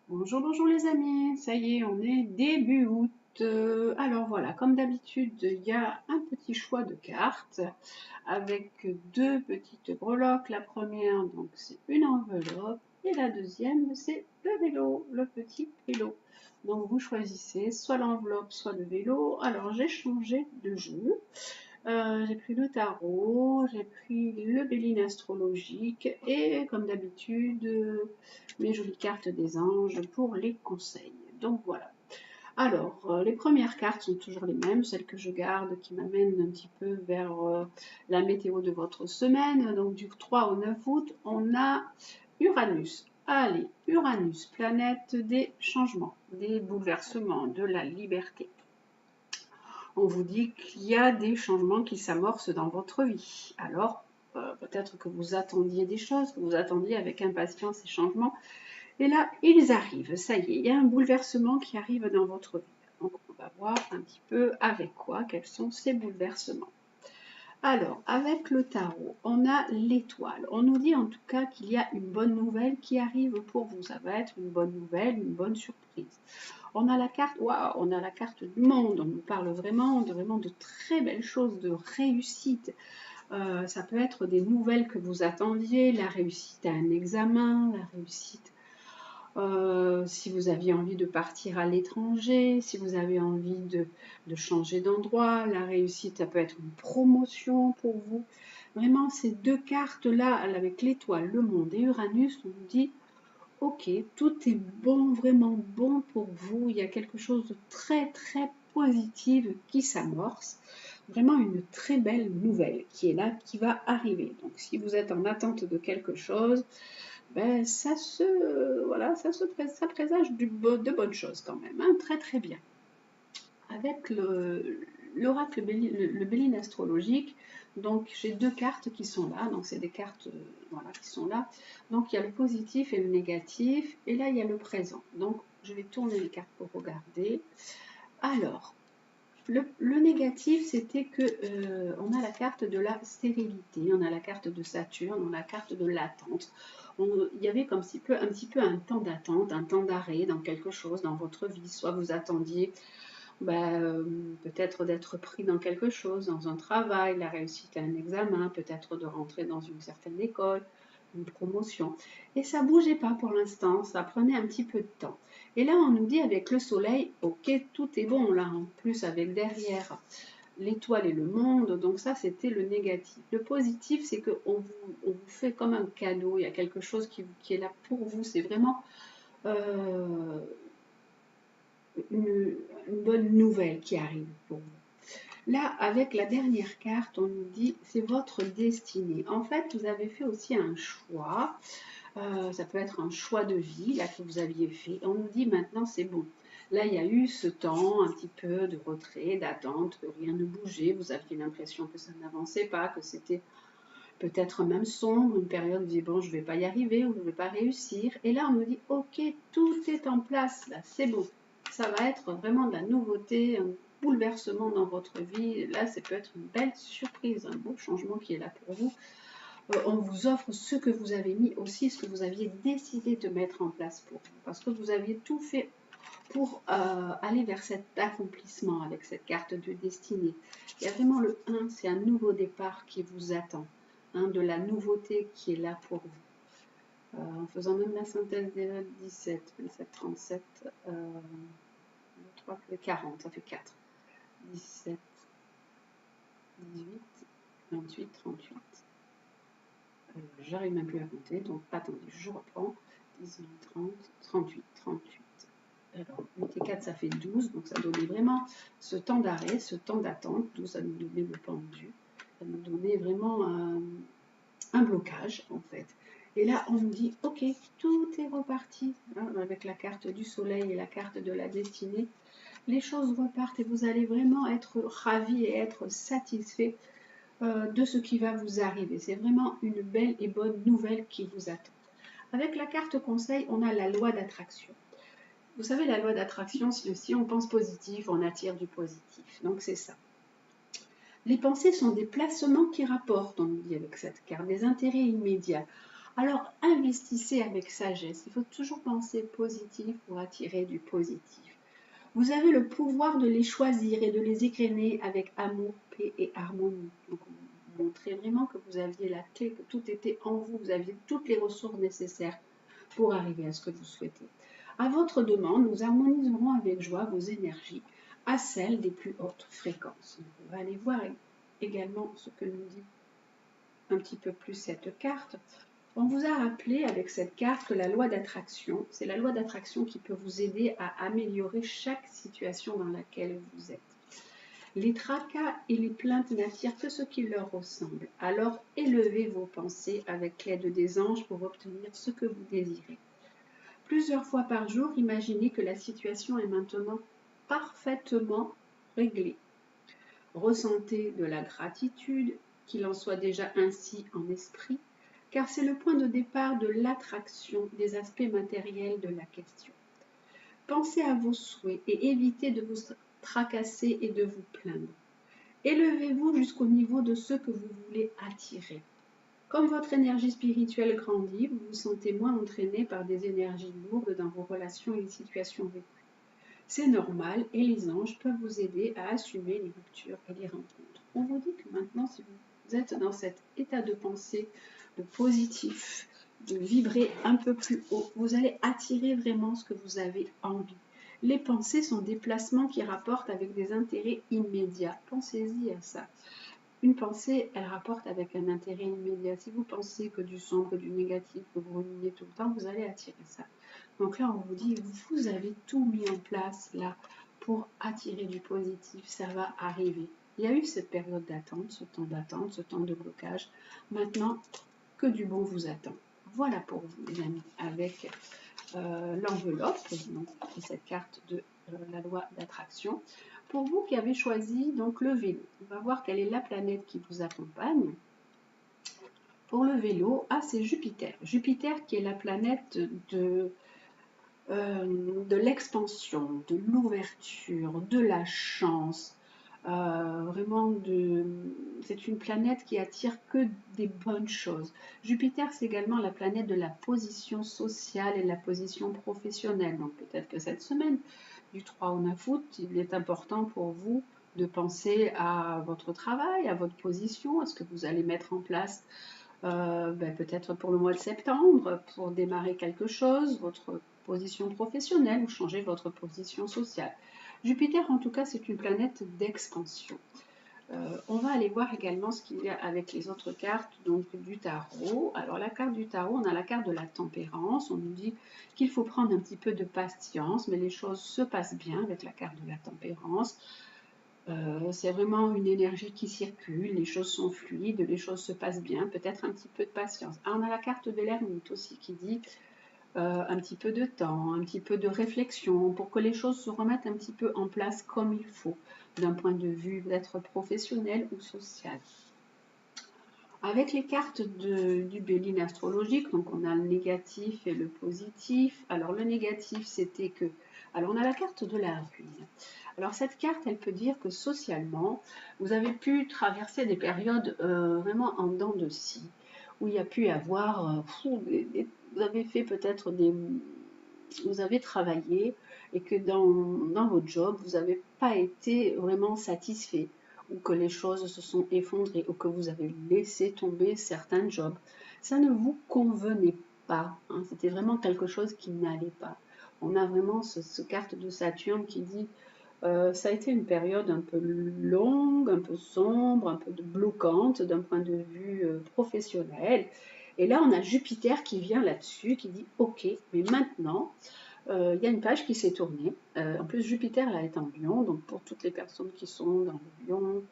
Bonjour, bonjour les amis, ça y est, on est début août. Alors voilà, comme d'habitude, il y a un petit choix de cartes avec deux petites breloques. La première, donc c'est une enveloppe et la deuxième, c'est le vélo, le petit vélo. Donc vous choisissez soit l'enveloppe, soit le vélo. Alors j'ai changé de jeu. J'ai pris le tarot, j'ai pris le Béline astrologique et comme d'habitude, mes jolies cartes des anges pour les conseils. Donc voilà. Alors, les premières cartes sont toujours les mêmes, celles que je garde qui m'amènent un petit peu vers la météo de votre semaine. Donc du 3 au 9 août, on a Uranus. Allez, Uranus, planète des changements, des bouleversements, de la liberté. On vous dit qu'il y a des changements qui s'amorcent dans votre vie. Alors, peut-être que vous attendiez des choses, que vous attendiez avec impatience ces changements. Et là, ils arrivent. Ça y est, il y a un bouleversement qui arrive dans votre vie. Donc, on va voir un petit peu avec quoi, quels sont ces bouleversements. Alors, avec le tarot, on a l'étoile. On nous dit en tout cas qu'il y a une bonne nouvelle qui arrive pour vous. Ça va être une bonne nouvelle, une bonne surprise. On a la carte, waouh, on a la carte du monde. On nous parle vraiment de très belles choses, de réussite. Ça peut être des nouvelles que vous attendiez, la réussite à un examen, la réussite si vous aviez envie de partir à l'étranger, si vous avez envie de changer d'endroit, la réussite, ça peut être une promotion pour vous. Vraiment, ces deux cartes-là, avec l'étoile, le monde et Uranus, on nous dit, ok, tout est bon, vraiment bon pour vous. Il y a quelque chose de très, très positif qui s'amorce. Vraiment une très belle nouvelle qui est là, qui va arriver. Donc, si vous êtes en attente de quelque chose, ben, ça présage de bonnes choses quand même, hein, très très bien. Avec l'oracle, le Béline astrologique, donc j'ai deux cartes qui sont là, donc c'est des cartes voilà, qui sont là. Donc il y a le positif et le négatif, et là il y a le présent. Donc je vais tourner les cartes pour regarder. Alors, le négatif, c'était que on a la carte de la stérilité, on a la carte de Saturne, on a la carte de l'attente. Il y avait comme un petit peu un temps d'attente, un temps d'arrêt dans quelque chose dans votre vie. Soit vous attendiez peut-être d'être pris dans quelque chose, dans un travail, la réussite à un examen, peut-être de rentrer dans une certaine école, une promotion. Et ça ne bougeait pas pour l'instant, ça prenait un petit peu de temps. Et là, on nous dit avec le soleil, ok, tout est bon là, en plus avec derrière l'étoile et le monde, donc ça c'était le négatif. Le positif, c'est qu'on vous fait comme un cadeau, il y a quelque chose qui est là pour vous, c'est vraiment euh, une bonne nouvelle qui arrive pour vous. Là, avec la dernière carte, on nous dit c'est votre destinée. En fait, vous avez fait aussi un choix. Ça peut être un choix de vie là que vous aviez fait. On nous dit maintenant c'est bon. Là, il y a eu ce temps un petit peu de retrait, d'attente, que rien ne bougeait. Vous aviez l'impression que ça n'avançait pas, que c'était peut-être même sombre, une période où vous dites bon, je ne vais pas y arriver ou je ne vais pas réussir. Et là, on nous dit ok, tout est en place, là, c'est bon. Ça va être vraiment de la nouveauté, un bouleversement dans votre vie. Là, ça peut être une belle surprise, un beau changement qui est là pour vous. On vous offre ce que vous avez mis aussi, ce que vous aviez décidé de mettre en place pour vous, parce que vous aviez tout fait pour aller vers cet accomplissement avec cette carte de destinée. Il y a vraiment le 1, c'est un nouveau départ qui vous attend, hein, de la nouveauté qui est là pour vous. En faisant même la synthèse des 17, 27, 37, le 40, ça fait 4. 17, 18, 28, 38. J'arrive même plus à compter, donc attendez, je reprends. 19, 30, 38, 38. Alors, 8 et 4, ça fait 12, donc ça donnait vraiment ce temps d'arrêt, ce temps d'attente, d'où ça nous donnait le pendu. Ça nous donnait vraiment un blocage, en fait. Et là, on nous dit, ok, tout est reparti, hein, avec la carte du soleil et la carte de la destinée. Les choses repartent et vous allez vraiment être ravis et être satisfaits de ce qui va vous arriver. C'est vraiment une belle et bonne nouvelle qui vous attend. Avec la carte conseil, on a la loi d'attraction. Vous savez, la loi d'attraction, si on pense positif, on attire du positif. Donc c'est ça. Les pensées sont des placements qui rapportent, on nous dit avec cette carte, des intérêts immédiats. Alors, investissez avec sagesse. Il faut toujours penser positif pour attirer du positif. Vous avez le pouvoir de les choisir et de les égrener avec amour, paix et harmonie. Donc, vous montrez vraiment que vous aviez la clé, que tout était en vous, vous aviez toutes les ressources nécessaires pour arriver à ce que vous souhaitez. À votre demande, nous harmoniserons avec joie vos énergies à celles des plus hautes fréquences. On va aller voir également ce que nous dit un petit peu plus cette carte. On vous a rappelé avec cette carte que la loi d'attraction, c'est la loi d'attraction qui peut vous aider à améliorer chaque situation dans laquelle vous êtes. Les tracas et les plaintes n'attirent que ce qui leur ressemble. Alors élevez vos pensées avec l'aide des anges pour obtenir ce que vous désirez. Plusieurs fois par jour, imaginez que la situation est maintenant parfaitement réglée. Ressentez de la gratitude, qu'il en soit déjà ainsi en esprit, car c'est le point de départ de l'attraction des aspects matériels de la question. Pensez à vos souhaits et évitez de vous tracasser et de vous plaindre. Élevez-vous jusqu'au niveau de ce que vous voulez attirer. Comme votre énergie spirituelle grandit, vous vous sentez moins entraîné par des énergies lourdes dans vos relations et les situations vécues. C'est normal et les anges peuvent vous aider à assumer les ruptures et les rencontres. On vous dit que maintenant, si vous êtes dans cet état de pensée, de positif, de vibrer un peu plus haut, vous allez attirer vraiment ce que vous avez envie. Les pensées sont des placements qui rapportent avec des intérêts immédiats. Pensez-y à ça. Une pensée, elle rapporte avec un intérêt immédiat. Si vous pensez que du sombre, que du négatif, que vous ruminez tout le temps, vous allez attirer ça. Donc là, on vous dit, vous avez tout mis en place là pour attirer du positif, ça va arriver. Il y a eu cette période d'attente, ce temps de blocage. Maintenant, que du bon vous attend. Voilà pour vous, les amis, avec l'enveloppe, donc cette carte de la loi d'attraction. Pour vous qui avez choisi donc le vélo, on va voir quelle est la planète qui vous accompagne. Pour le vélo, c'est Jupiter. Jupiter qui est la planète de l'expansion, de l'ouverture, de la chance. Vraiment, c'est une planète qui attire que des bonnes choses. Jupiter, c'est également la planète de la position sociale et la position professionnelle. Donc peut-être que cette semaine, du 3 au 9 août, il est important pour vous de penser à votre travail, à votre position, à ce que vous allez mettre en place peut-être pour le mois de septembre, pour démarrer quelque chose, votre position professionnelle ou changer votre position sociale. Jupiter, en tout cas, c'est une planète d'expansion. On va aller voir également ce qu'il y a avec les autres cartes donc du tarot. Alors la carte du tarot, on a la carte de la tempérance. On nous dit qu'il faut prendre un petit peu de patience, mais les choses se passent bien avec la carte de la tempérance. C'est vraiment une énergie qui circule, les choses sont fluides, les choses se passent bien, peut-être un petit peu de patience. On a la carte de l'ermite aussi qui dit un petit peu de temps, un petit peu de réflexion pour que les choses se remettent un petit peu en place comme il faut, d'un point de vue d'être professionnel ou social. Avec les cartes du Béline astrologique, donc on a le négatif et le positif. Alors le négatif, c'était que... Alors on a la carte de la ruine. Alors cette carte, elle peut dire que socialement, vous avez pu traverser des périodes vraiment en dents de scie, où il y a pu y avoir... vous avez fait peut-être des... Vous avez travaillé et que dans votre job, vous n'avez pas été vraiment satisfait ou que les choses se sont effondrées ou que vous avez laissé tomber certains jobs. Ça ne vous convenait pas. Hein. C'était vraiment quelque chose qui n'allait pas. On a vraiment ce carte de Saturne qui dit ça a été une période un peu longue, un peu sombre, un peu bloquante d'un point de vue professionnel. Et là, on a Jupiter qui vient là-dessus, qui dit ok, mais maintenant, il y a une page qui s'est tournée. En plus, Jupiter là, est en Lion, donc pour toutes les personnes qui sont dans le Lion,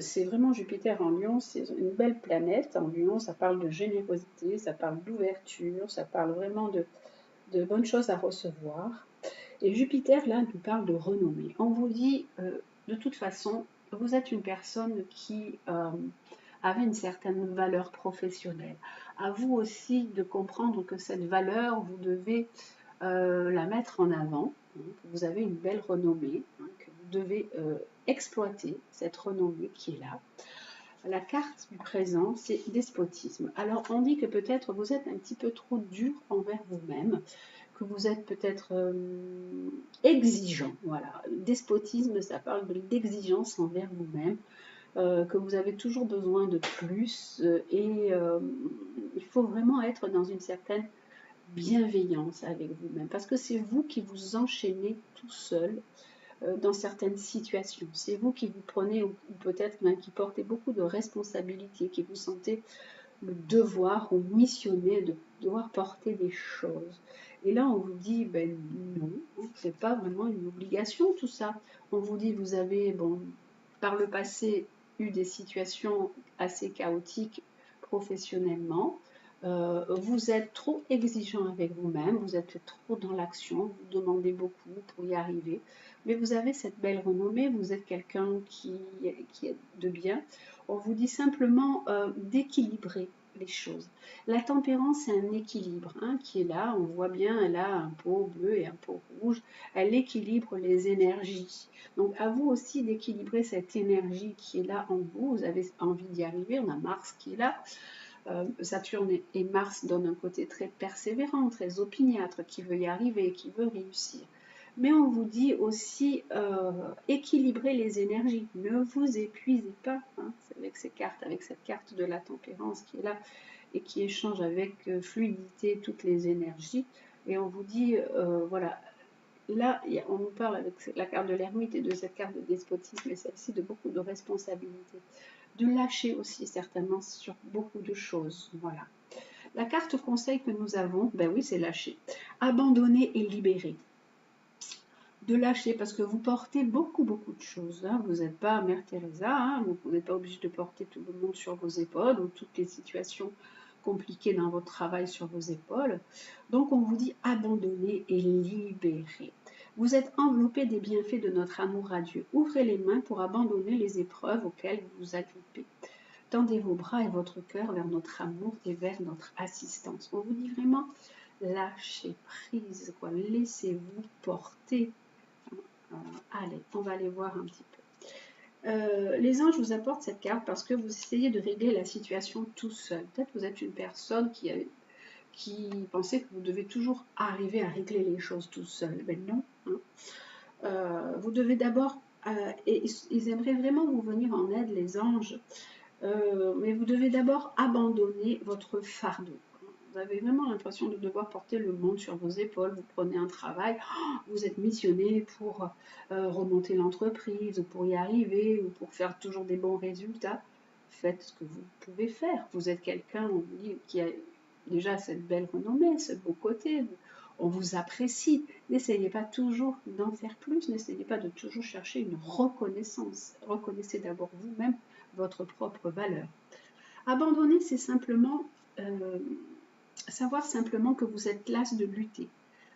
c'est vraiment Jupiter en Lion, c'est une belle planète. En Lion, ça parle de générosité, ça parle d'ouverture, ça parle vraiment de bonnes choses à recevoir. Et Jupiter, là, nous parle de renommée. On vous dit, de toute façon, vous êtes une personne qui avait une certaine valeur professionnelle. À vous aussi de comprendre que cette valeur, vous devez la mettre en avant. Hein, que vous avez une belle renommée, hein, que vous devez exploiter cette renommée qui est là. La carte du présent, c'est despotisme. Alors, on dit que peut-être vous êtes un petit peu trop dur envers vous-même, que vous êtes peut-être exigeant. Voilà, despotisme, ça parle d'exigence envers vous-même, que vous avez toujours besoin de plus et il faut vraiment être dans une certaine bienveillance avec vous-même parce que c'est vous qui vous enchaînez tout seul dans certaines situations. C'est vous qui vous prenez, ou peut-être même qui portez beaucoup de responsabilités, qui vous sentez le devoir ou missionné de devoir porter des choses. Et là, on vous dit, ben non, c'est pas vraiment une obligation tout ça. On vous dit, vous avez, bon, par le passé, eu des situations assez chaotiques professionnellement. Vous êtes trop exigeant avec vous-même, vous êtes trop dans l'action, vous demandez beaucoup pour y arriver, mais vous avez cette belle renommée, vous êtes quelqu'un qui est de bien. On vous dit simplement d'équilibrer les choses. La tempérance, c'est un équilibre qui est là. On voit bien, elle a un pot bleu et un pot rouge. Elle équilibre les énergies. Donc, à vous aussi d'équilibrer cette énergie qui est là en vous. Vous avez envie d'y arriver. On a Mars qui est là. Saturne et Mars donnent un côté très persévérant, très opiniâtre, qui veut y arriver, qui veut réussir. Mais on vous dit aussi équilibrer les énergies. Ne vous épuisez pas avec ces cartes, avec cette carte de la tempérance qui est là et qui échange avec fluidité toutes les énergies. Et on vous dit, voilà, là, on nous parle avec la carte de l'ermite et de cette carte de despotisme et celle-ci de beaucoup de responsabilités. De lâcher aussi certainement sur beaucoup de choses. Voilà. La carte conseil que nous avons, ben oui, c'est lâcher. Abandonner et libérer. De lâcher parce que vous portez beaucoup de choses. Vous n'êtes pas Mère Teresa, vous n'êtes pas obligé de porter tout le monde sur vos épaules ou toutes les situations compliquées dans votre travail sur vos épaules. Donc on vous dit abandonner et libérer. Vous êtes enveloppé des bienfaits de notre amour à Dieu. Ouvrez les mains pour abandonner les épreuves auxquelles vous vous agrippez. Tendez vos bras et votre cœur vers notre amour et vers notre assistance. On vous dit vraiment lâchez prise, quoi. Laissez-vous porter. Allez, on va aller voir un petit peu. Les anges vous apportent cette carte parce que vous essayez de régler la situation tout seul. Peut-être que vous êtes une personne qui pensait que vous devez toujours arriver à régler les choses tout seul. Ben non. Vous devez d'abord, et ils aimeraient vraiment vous venir en aide, les anges, mais vous devez d'abord abandonner votre fardeau. Vous avez vraiment l'impression de devoir porter le monde sur vos épaules. Vous prenez un travail, vous êtes missionné pour remonter l'entreprise, ou pour y arriver, ou pour faire toujours des bons résultats. Faites ce que vous pouvez faire. Vous êtes quelqu'un qui a déjà cette belle renommée, ce beau côté. On vous apprécie. N'essayez pas toujours d'en faire plus. N'essayez pas de toujours chercher une reconnaissance. Reconnaissez d'abord vous-même votre propre valeur. Abandonner, c'est simplement savoir simplement que vous êtes las de lutter.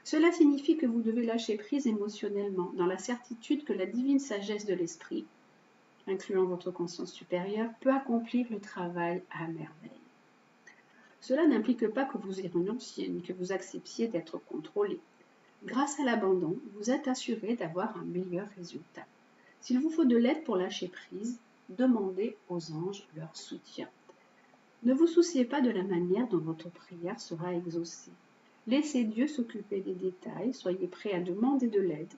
Cela signifie que vous devez lâcher prise émotionnellement, dans la certitude que la divine sagesse de l'esprit, incluant votre conscience supérieure, peut accomplir le travail à merveille. Cela n'implique pas que vous y renonciez, ni que vous acceptiez d'être contrôlé. Grâce à l'abandon, vous êtes assuré d'avoir un meilleur résultat. S'il vous faut de l'aide pour lâcher prise, demandez aux anges leur soutien. Ne vous souciez pas de la manière dont votre prière sera exaucée. Laissez Dieu s'occuper des détails, soyez prêts à demander de l'aide.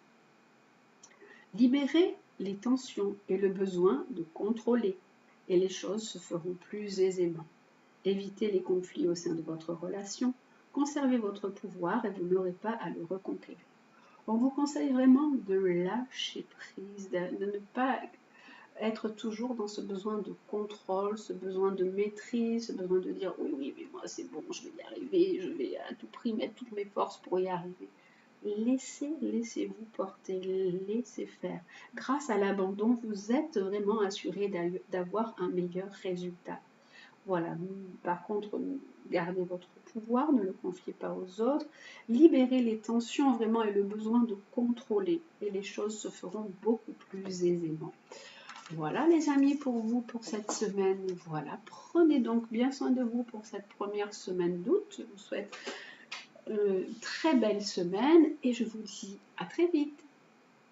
Libérez les tensions et le besoin de contrôler, et les choses se feront plus aisément. Évitez les conflits au sein de votre relation, conservez votre pouvoir et vous n'aurez pas à le reconquérir. On vous conseille vraiment de lâcher prise, de ne pas être toujours dans ce besoin de contrôle, ce besoin de maîtrise, ce besoin de dire oui, mais moi c'est bon, je vais y arriver, je vais à tout prix mettre toutes mes forces pour y arriver. Laissez-vous porter, laissez faire. Grâce à l'abandon, vous êtes vraiment assuré d'avoir un meilleur résultat. Voilà, par contre, gardez votre pouvoir, ne le confiez pas aux autres, libérez les tensions vraiment et le besoin de contrôler, et les choses se feront beaucoup plus aisément. Voilà les amis pour vous pour cette semaine. Voilà, prenez donc bien soin de vous pour cette première semaine d'août. Je vous souhaite une très belle semaine et je vous dis à très vite.